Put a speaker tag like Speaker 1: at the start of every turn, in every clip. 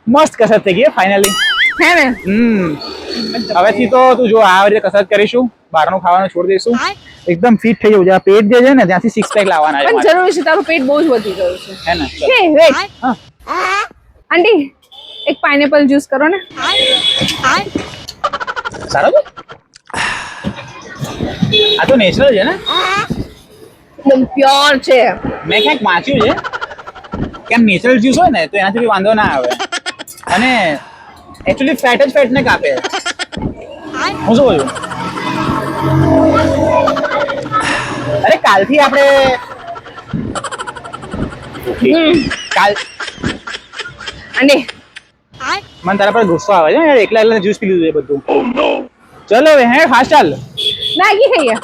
Speaker 1: મસ્ત કસરત થઈ ગઈ ફાઇનલી
Speaker 2: હે ને
Speaker 1: હવેથી તો તું જો આ રીતે કસરત કરીશું બહારનું ખાવાનું છોડી દઈશું એકદમ ફિટ થઈ જવું છે આ પેટ જે છે ને ત્યાંથી સિક્સ પેક લાવવાના છે
Speaker 2: પણ જરૂર છે તારું પેટ બહુ જ વધી ગયું છે
Speaker 1: હે ને
Speaker 2: હે વેટ આંટી એક પાઇનેપલ જ્યુસ કરો ને
Speaker 1: સારો છે આ તો નેચરલ છે ને
Speaker 2: એકદમ પ્યોર છે
Speaker 1: મેં ક્યાંક વાંચ્યું છે કે આમ નેચરલ જ્યુસ હોય ને તો એનાથી બી વાંધો ના આવે અને એકચ્યુઅલી ફેટ જ ફેટને કાપે હું શું કહું અરે કાલથી આપણે કાલ
Speaker 2: આંટી
Speaker 1: મને તારા પર ગુસ્સો આવે છે યાર એકલા એકલા જ્યુસ પી લીધું છે બધું ચલો હવે હે ફાસ્ટ ચાલ
Speaker 2: મેગી ખાઈએ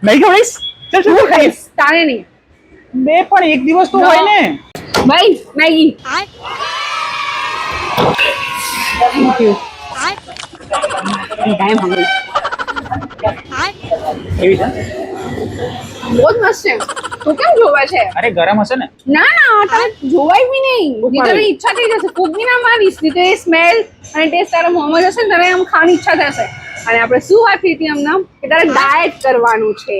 Speaker 1: મેગી ખવડાવીશ ચાલ ચાલ તું ખાઈશ
Speaker 2: તારે નહીં
Speaker 1: બે પણ એક દિવસ તો હોય ને
Speaker 2: ભાઈ મેગી થેન્ક યુ ટાઈમ હંગરી
Speaker 1: એવી છે
Speaker 2: બહુ જ મસ્ત છે તું કેમ જોવે છે
Speaker 1: અરે ગરમ હશે ને
Speaker 2: ના ના તારે જોવાય બી નહીં નહીં તને ઈચ્છા થઈ જશે ફૂગી ના મારીશ નહીં તો એ સ્મેલ અને ટેસ્ટ તારા મોંમાં જશે ને તને આમ ખાવાની ઈચ્છા થશે અને આપણે શું વાત થઈ હતી હમણાં કે તારે ડાયટ કરવાનું છે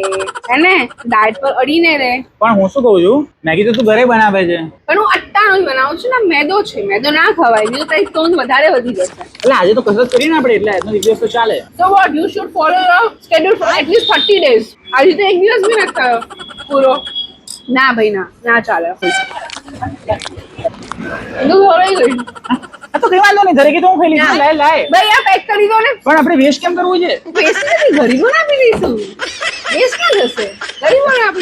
Speaker 2: હે ને ડાયટ પર અડીને રહે
Speaker 1: પણ હું શું કહું છું મેગી તો તું ઘરે બનાવે છે
Speaker 2: પણ હું અટ્ટાનું જ બનાવું છું ને મેદો છે મેદો ના ખવાય બીજું તારી ટોન વધારે વધી જશે
Speaker 1: એટલે આજે તો કસરત કરી ને આપણે એટલે આજનો દિવસ તો ચાલે
Speaker 2: So what? You should follow your schedule for at least 30 days. આજે તો એક દિવસ બી નથી થયો પૂરો ના ભાઈ ના ચાલે બધું ખવડાવી ગયું
Speaker 1: આ તો કઈ વાંધો નહીં ઘરે કીધું હું ખાઈ લઈશ લાય લાય
Speaker 2: ભાઈ આ પેક કરી દો ને
Speaker 1: પણ આપણે વેસ્ટ કેમ કરવું છે
Speaker 2: વેસ્ટ નથી ગરીબોને આપી દઈશું વેસ્ટ ક્યાં જશે ગરીબોને આપી